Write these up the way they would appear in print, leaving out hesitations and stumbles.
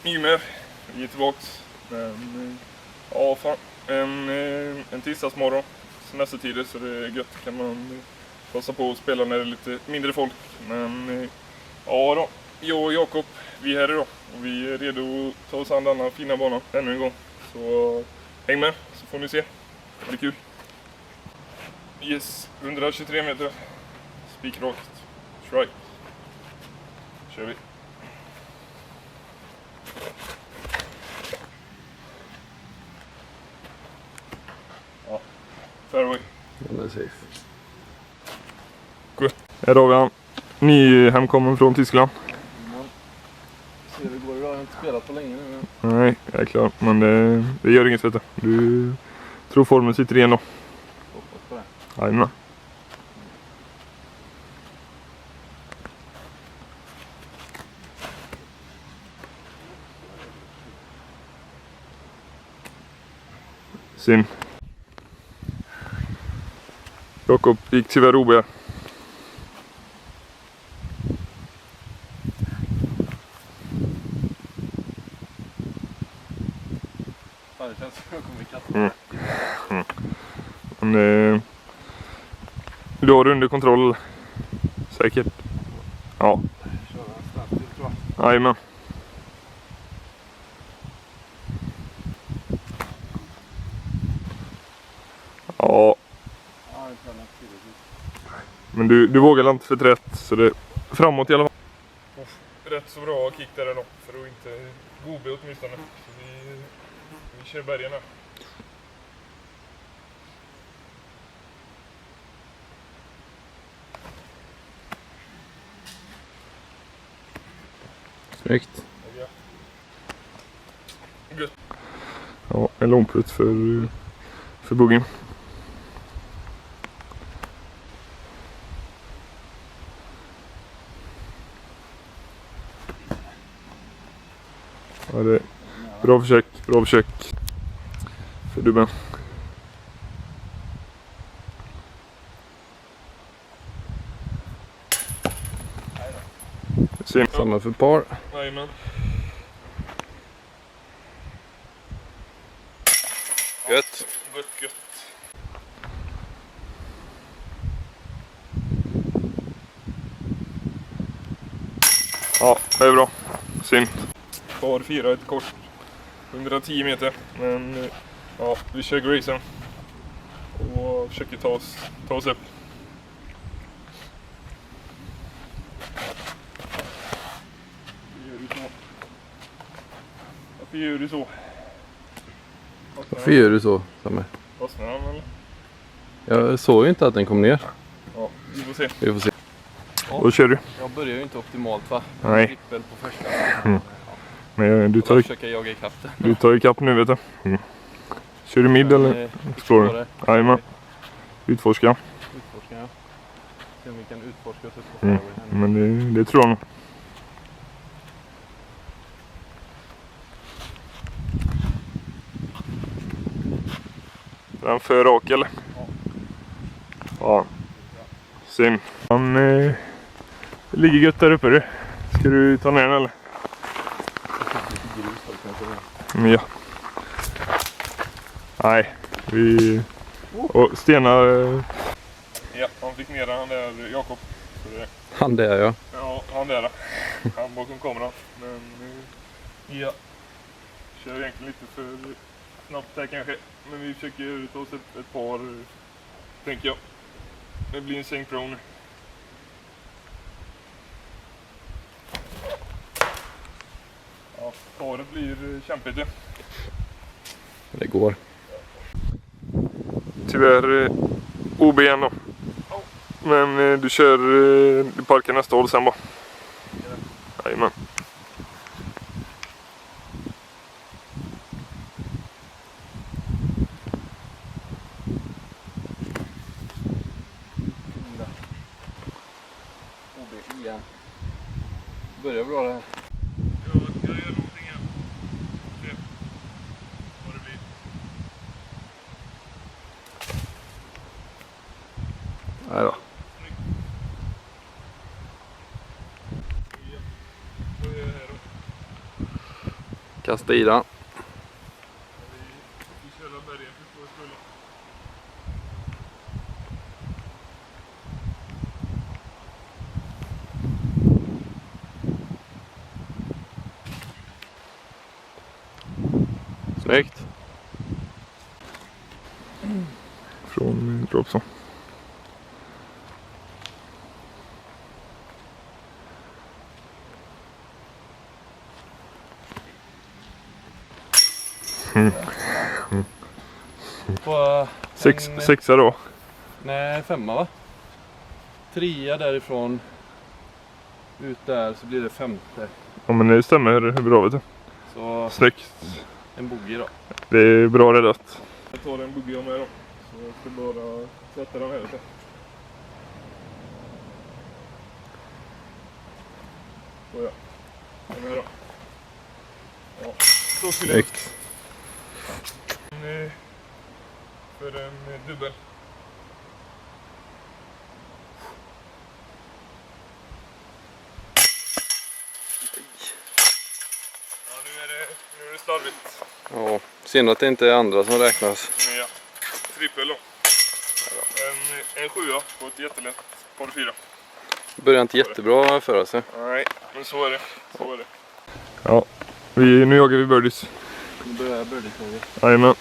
Ymer, vi är tillbaks. Men, ja fan, en tisdagsmorgon, semestertider, så det är gött, kan man passa på att spela när det är lite mindre folk. Men ja då, jag och Jakob, vi är här idag och vi är redo att ta oss an denna fina bana ännu en gång. Så häng med så får ni se, det blir kul. Yes, 123 meter, spikrakt, strike. Kör vi. Ja, fairway. Den är safe. Good. Här har vi han. Ny hemkommen från Tyskland. Se hur det går idag, jag har inte spelat på länge nu. Nej, jag är klar. Men det gör inget, vet du. Du tror formen sitter igen då. Hoppas på det. Jajamän. Sim. Jakob gick tyvärr OB. Ja, det känns som jag kommer ikapp. Men du har det under kontroll. Säkert. Ja. Köra en snabb till, tror jag. Jajamän. Ja. Ja, det tar en tid. Men du vågar inte för rätt, så det är framåt i alla fall. Rätt så bra kick där då, för att inte gobe åtminstone. Så vi kör bergen här. Snyggt. Ja, en långputt för buggen. Ja, det är bra försök för dubben. Samma för par. Jajamän. Gött. Gött. Ja, det är bra. Synd. Par 4 ett kort. 110 meter. Men ja, vi kör gracen. Och försöker ta oss upp. Varför gör du så? Varför gör du så, Samme? Fastnar han eller? Jag såg ju inte att den kom ner. Ja, vi får se. Vi får se. Då kör du. Jag börjar ju inte optimalt, va? Nej. Trippel på första. Men du Jag försöker jaga ikapp det. Du tar ikapp nu, vet du. Kör du mid eller Explorer? Jajamän. Utforska. Utforska, ja. Se om vi kan utforska oss upp på fairway här nu. Men det tror jag nog. Den för rak eller? Ja. Sim. Han ligger gött där uppe du. Ska du ta ner den eller? Men ja. Nej. Och stenar. Ja, han fick ner den där, Jakob. Han där, ja. Ja, han där. Han bakom kameran. Men ja. Kör egentligen lite för snabbt här kanske. Men vi försöker ta oss ett par, tänker jag. Det blir en sänkpro nu. Ja, paret blir kämpigt. Det går. Tyvärr OB igen då. Men du kör du parkar nästa håll sen bara. Jajamän. OB igen. Börjar bra det här. Ja, jag gör någonting här. Se vad det blir. Nej då. Kasta i den. Vi kör bergen för att spela. Snyggt. Från Dropson. På Sexa då. Nej, 5 va? 3 därifrån. Ut där så blir det 5:e. Ja, men det stämmer hur bra, vet du. Så Snyggt. en bogey då. Det är bra räddat. Jag tar en buggy med då. Så jag ska bara sätta den här lite. Så ja. Den här då. Ja, så skulle jag. Snyggt. För en dubbel. Ja, nu är det slarvigt. Ja, synd att det inte är andra som räknas. Ja, trippel då. En 7 på ett jättelätt par 4. Börjar inte jättebra för oss. Nej, men så är det. Så är det. Ja, nu jagar vi birdies. Nu börjar birdie-tåget. Jajamän.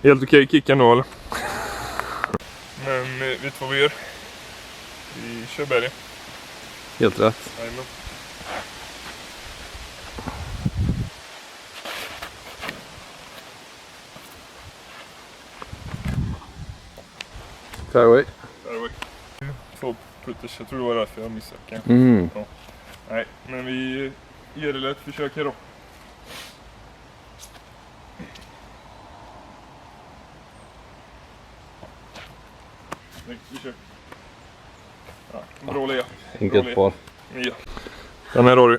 Helt okej kicka nu eller? Men vet du vad vi gör? Vi kör bergen. Helt rätt. Jajamän. Fairway. Där var vi. 2 putters, jag tror det var därför jag missade kanske. Mm. Ja. Nej, men vi ger det ett försök här då. Snyggt, vi kör. Ja, bra Lea. Enkelt par. Ja. Den här har du.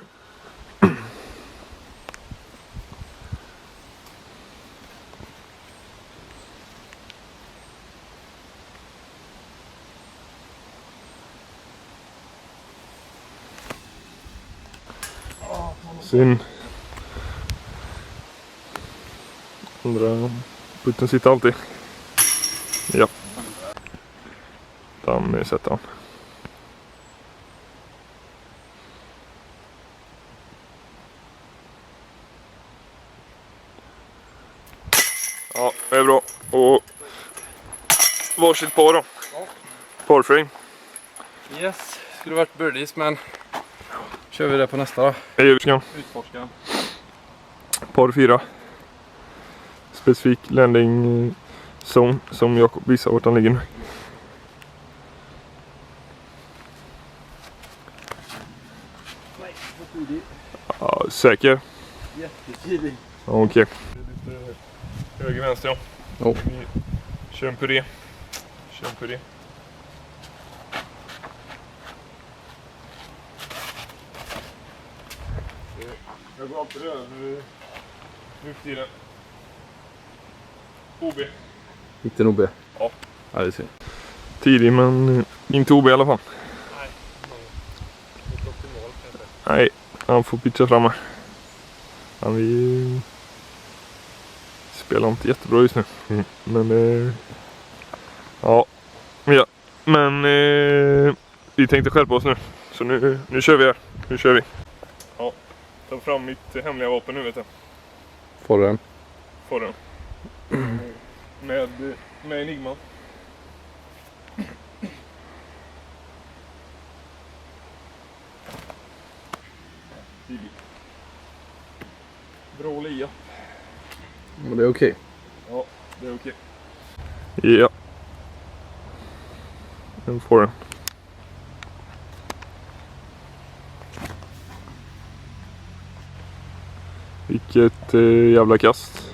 Synd. Andra putten sitter alltid. Ja. Den sätter han. Ja, det är bra. Och varsitt par då. Parframe. Yes, skulle varit birdies men kör vi det på nästa då. Ejerskan. Utforska. Par 4. Specifik landing zone som Jakob visar vart han ligger nu. Ja, säker. Jättetidig. Ja, okej. Lite höger vänster ja. Oh. Vi kör en puré. Kör en puré. Jag går alltid över nu för tiden. OB. Gick det nog B? Ja. Ja, det är synd. Tidig men inte OB i alla fall. Nej, inte optimal kanske. Nej, han får pitcha fram här. Han vill spelar inte jättebra just nu. Men ja. Men vi tänkte skärpa oss nu. Så nu kör vi här. Nu kör vi. Ja, ta fram mitt hemliga vapen nu vet jag. Forren. Forren. Med Enigma. Bra lia. Men det är okej. Ja, det är okej. Ja. En forren. Vilket jävla kast.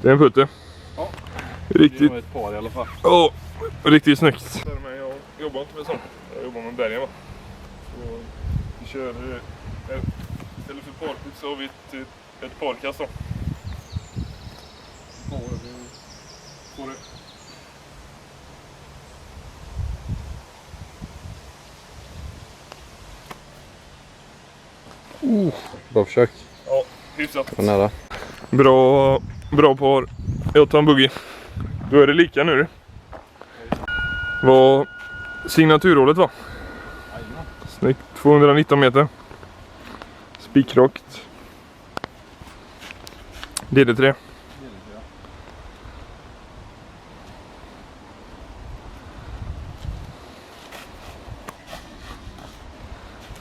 Det är en putte. Ja. Riktigt. Det var ett par i alla fall. Ja, riktigt snyggt. Där med jag jobbar inte med sånt. Jag jobbar med bergen, va. Så vi kör... Istället för parput så har vi ett parkast då. Får det. Bra försök. Ja, hyfsat. Var nära. Bra par. Jag tar en buggy. Då är det lika nu. Vad signaturhållet var. Snyggt. 219 meter. Spikrakt. DD3.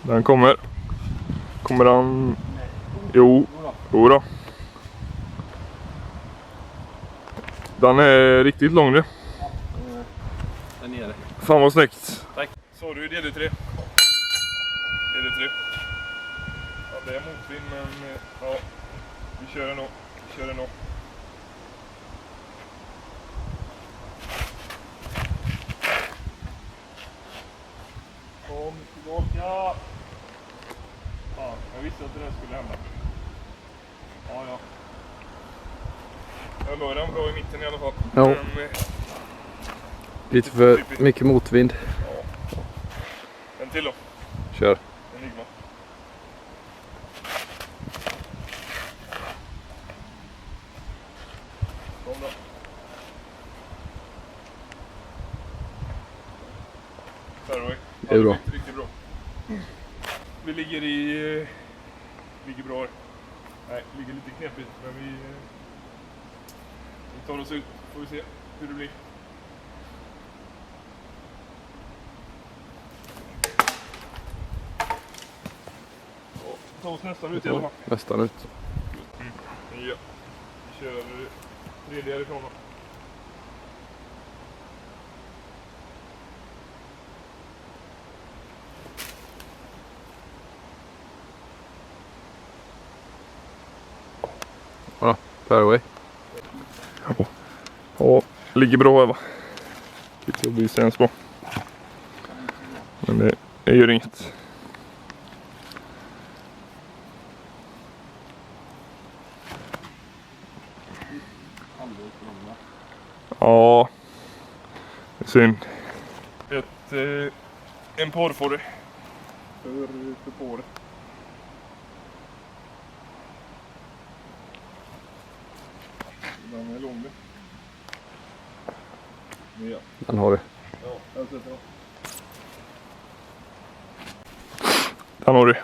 Den kommer. Kommer han... Jo då. Den är riktigt lång nu. Där nere. Fan vad snyggt. Tack. Så du DD3. DD3. Ja, det är motvind, men ja, vi kör den då. Kom tillbaka. Fan, jag visste att det där skulle hända. Ja. Jag la den bra i mitten i alla fall. Ja. Men, Lite för mycket motvind. en till då. Kör. Enigma. Kom då. Fairway. Det är bra. Riktigt bra. Vi ligger bra här. Nej, ligger lite knepigt, men vi tar oss ut. Får vi se hur det blir. Ta oss nästan ut i alla fall. Nästan ut. Ja. Vi kör tredje härifrån då. Ja, fairway. Ja, ligger bra här, va. Tycker jag blir sämst bra. Men det gör inget. Ja, det är synd. En par får det. För paret. Den är lång. Ja. Den har du. Ja, jag sätter den. Den har du.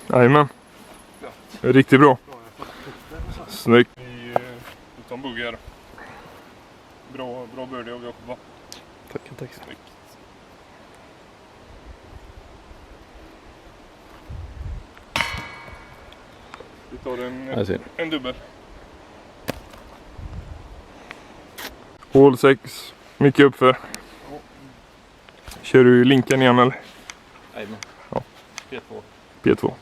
Jajamän. Riktigt bra. Snyggt. Vi tar en buggy här. Bra birdie av Jakob, va? Tack. Snyggt. Vi tar en dubbel. Hål 6. Mycket uppför. Kör du linken igen eller? Jajamän. Ja. P2. P2.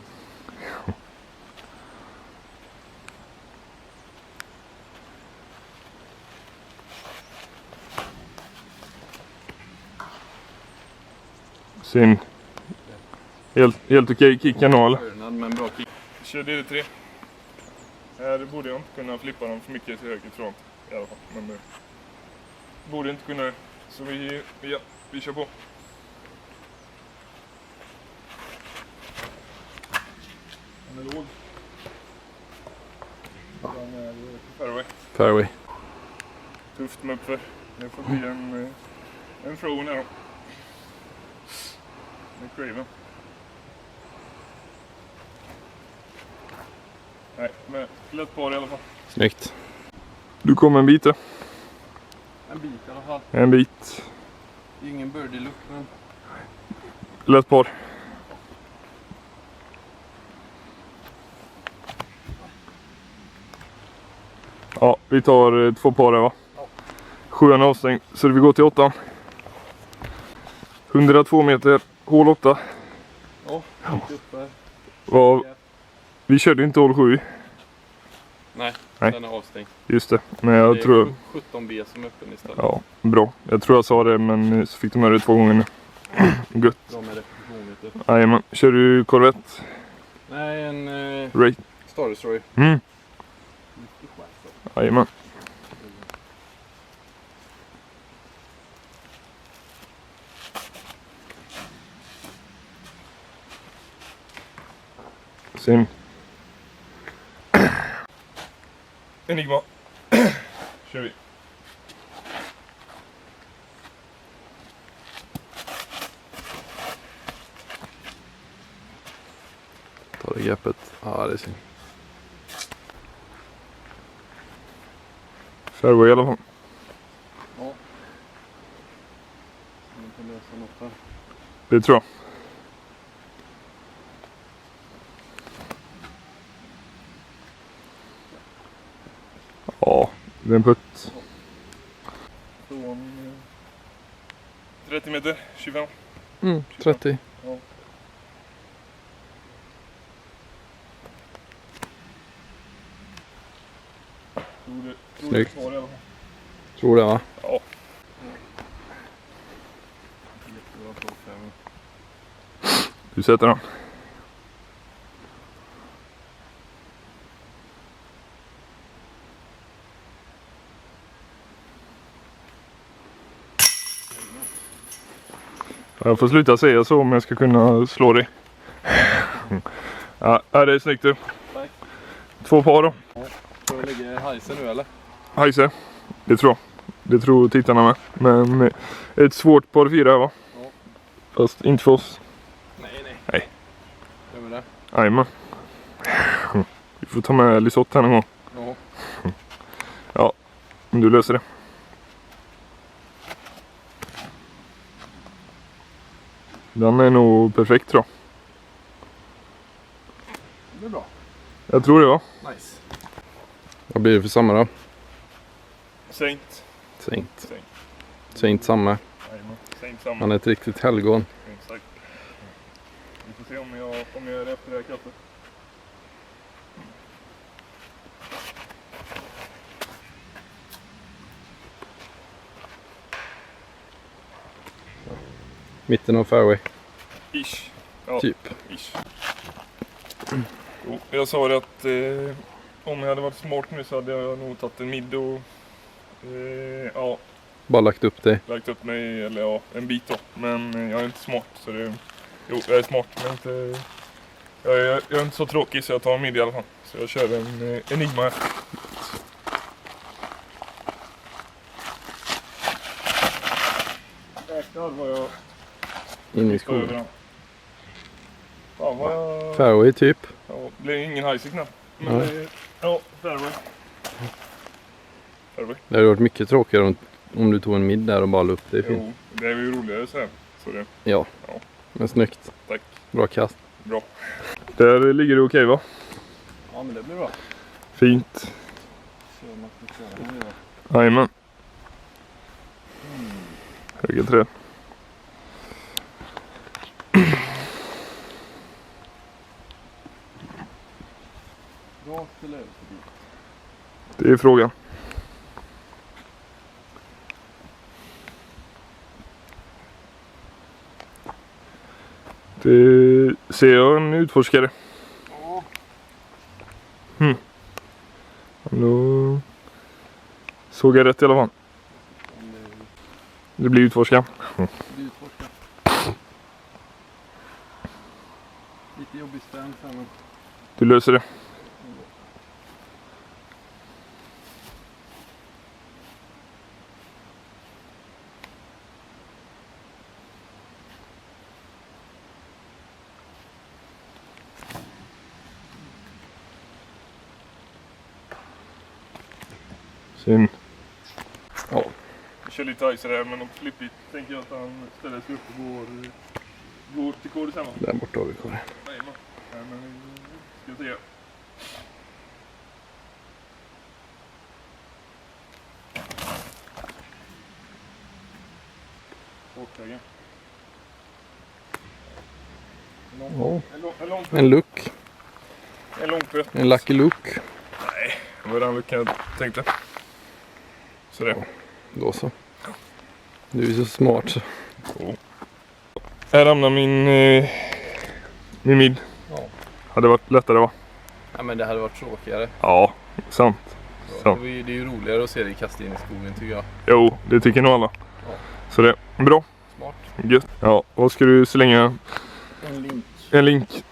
Sin helt okej kicken då, eller? Men bra kick. Kör DD3. Här borde jag inte kunna flippa dem för mycket till höger front i alla fall. Men det borde inte kunna det. Så vi kör på. Den är låg. Den är fairway. Fairway. Tufft med uppför. Det får bli en throw här då. Med Craven. Nej, men lätt par i alla fall. Snyggt. Du kom en bit då. En bit i alla fall. En bit. Ingen birdie-look, men... Lätt par. Ja, vi tar 2 par här, va? 7an är avstängd, så vi går till 8. 102 meter, hål 8. Ja, uppe. Vi körde inte hål 7. Nej, Nej. den är avstängd. Just det, men jag Det är tror... 17B som är öppen istället. Ja, bra. Jag tror jag sa det, men så fick de höra det 2 gånger nu. Gött. Bra med repetition, vet du. Jajamän. Kör du Corvette? Nej, en Ray? Star Destroyer. Mm. Jajamän. Sen. Enigma. Kör vi. Tar det greppet. Ja, det är synd. Fairway i alla fall. Ja. Man kan lösa något här. Det tror jag. Ja, det är en putt. Från 30 meter, 25. 30. Ja. Snyggt. Tror det, va? Ja. Du sätter den. Jag får sluta säga så om jag ska kunna slå dig. Ja, det är snyggt du. Tack. 2 par då. Ja. Ska vi lägga hajsen nu eller? Hajse, det tror jag. Det tror tittarna med. Men ett svårt par 4 va? Ja. Fast inte för oss. Nej. Gör vi det? Jajamän. Vi får ta med Lisotte här någon gång. Ja. Ja, men du löser det. Den är nog perfekt tror jag. Det är bra. Jag tror det va? Nice. Vad blir det för samma då? Saint. Saint samma. Jajamän. Saint samma. Han är ett riktigt helgon. Exakt. Vi får se om jag är efter det här kaffet. Mitten av fairway. Ish. Ja, Typ. ish. Jo, jag sa det att om jag hade varit smart nu så hade jag nog tagit en midd och ja, Bara lagt upp dig. lagt upp mig eller ja, en bit då. Men jag är inte smart så det... Jo, jag är smart men inte... Jag är inte så tråkig så jag tar en midd i alla fall. Så jag kör en Enigma här. Jäklar vad jag... In i står över skogen. den. Fan vad jag... Fairway typ. Ja, det blir ingen high knappt. Men Nej. det, ja, fairway. Fairway. Det hade varit mycket tråkigare om du tog en mid där och bara la upp dig. Jo, det är ju roligare så här. Så det, Ja. Ja. Men snyggt. tack. Bra kast. Bra. Där ligger det okej va? Ja, men det blir bra. Fint. Jajamän. Höga träd. Rakt eller Det är frågan. Det ser jag en utforskare. Då såg jag rätt i alla fall. Det blir utforska. Lite jobbig spänn men... Du löser det. Sen. Ja. Vi kör lite ice där men om flippigt tänker jag att han ställer sig upp och går till kod samma. Där borta har vi kvar. Jajamän. Men ska se. Bortläge. Ja. En En look. långt putt. En lucky look. Nej, det var den luckan jag tänkte. Så det. Då så. Du är så smart så. Här hamnar min mid. Ja. Hade varit lättare va? Ja, men det hade varit tråkigare. Ja, sant. Det Så. är ju roligare att se dig kasta in i skogen tycker jag. Jo, det tycker nog alla. Ja. Så det, bra. Smart. Gött. Ja, vad ska du slänga? En link. En link.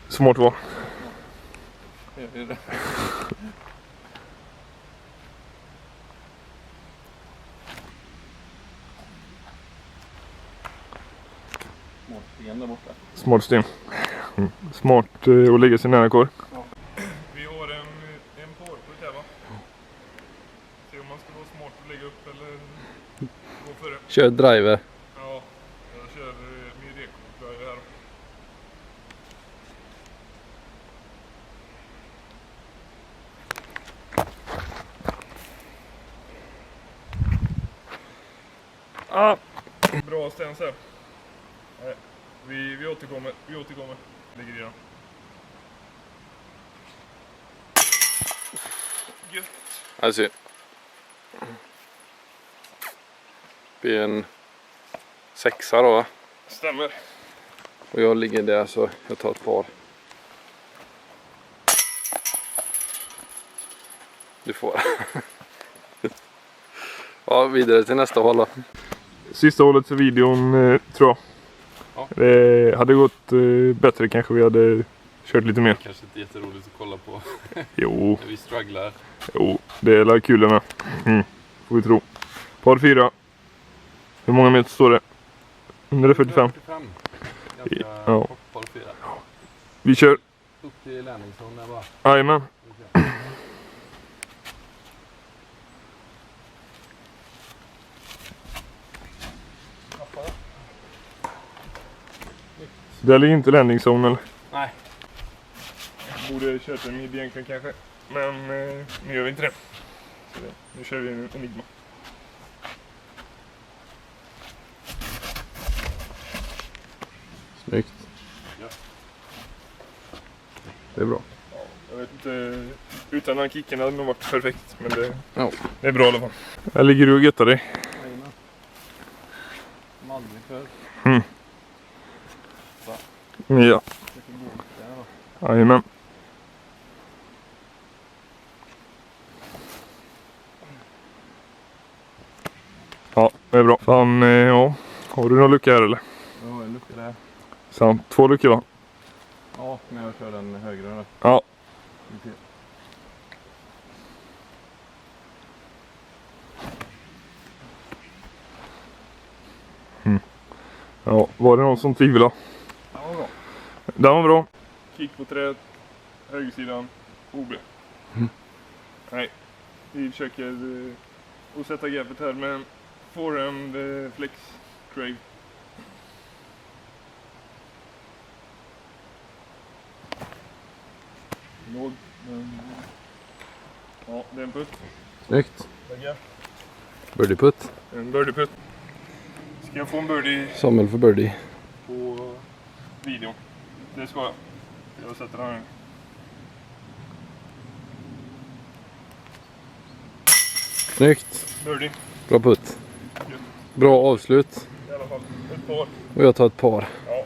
Smart var. Det är det. Smart sten där borta. Smart sten. Smart att lägga sig nära kvar. Ja. Vi har en parputt här va? Se om man ska vara smart att lägga upp eller gå före. Kör driver. Ja, jag kör min rekordriver här. Bra stens här. Nej, vi återkommer. Ligger i den. Gött. Alltså. Det blir en 6:a då va? Stämmer. Och jag ligger där så jag tar ett par. Du får. Ja, vidare till nästa håll då. Sista hålet för videon tror jag. Ja. Det hade gått bättre kanske vi hade kört lite mer. Kanske inte jätteroligt att kolla på Jo, när vi strugglar. det är la kul med. Får vi tro. Par 4. Hur många meter står det? 145. 145. Ganska Ja. kort par 4. Vi kör. Upp till landningszon där bara. Jajamän. Det ligger inte landningszon eller? Nej. Borde kört en mid egentligen kanske. Men nu gör vi inte det. Så nu kör vi en Enigma. Snyggt. Ja. Det är bra. Ja, jag vet inte. Utan den här kicken hade det nog varit perfekt. Men Ja. det är bra i alla fall. Här ligger du och göttar dig. Jajamän. Som aldrig förr. Ja. Jajamän. Ja, det är bra. Fan, ja. Har du någon lucka här eller? Ja, en lucka där. Sant. 2 luckor va? Ja, men jag kör den högre där. Ja. Vi ser. Ja, var det någon som tvivlade? Ja, vad bra. Den var bra. Kick på träd. Högersidan. OB. Nej. Vi försöker att sätta greppet här med en forehand flex crave. Låg. Men... Ja, det är en putt. Snyggt. Lägga. Birdie putt. En birdie putt. Ska jag få en birdie Samuel för birdie. på videon? Det ska jag. Jag sätter den här. Snyggt. Birdie. Bra putt. Bra avslut. I alla fall. Ett par. Och jag tar ett par. Ja.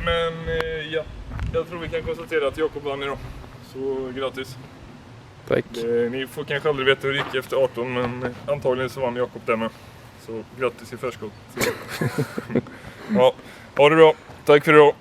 Men ja. Jag tror vi kan konstatera att Jakob vann idag. Så grattis. Tack. Ni får kanske aldrig veta hur det gick efter 18. Men antagligen så vann Jakob där med. Så grattis i förskott. Ja. Ha det bra. Tack för idag.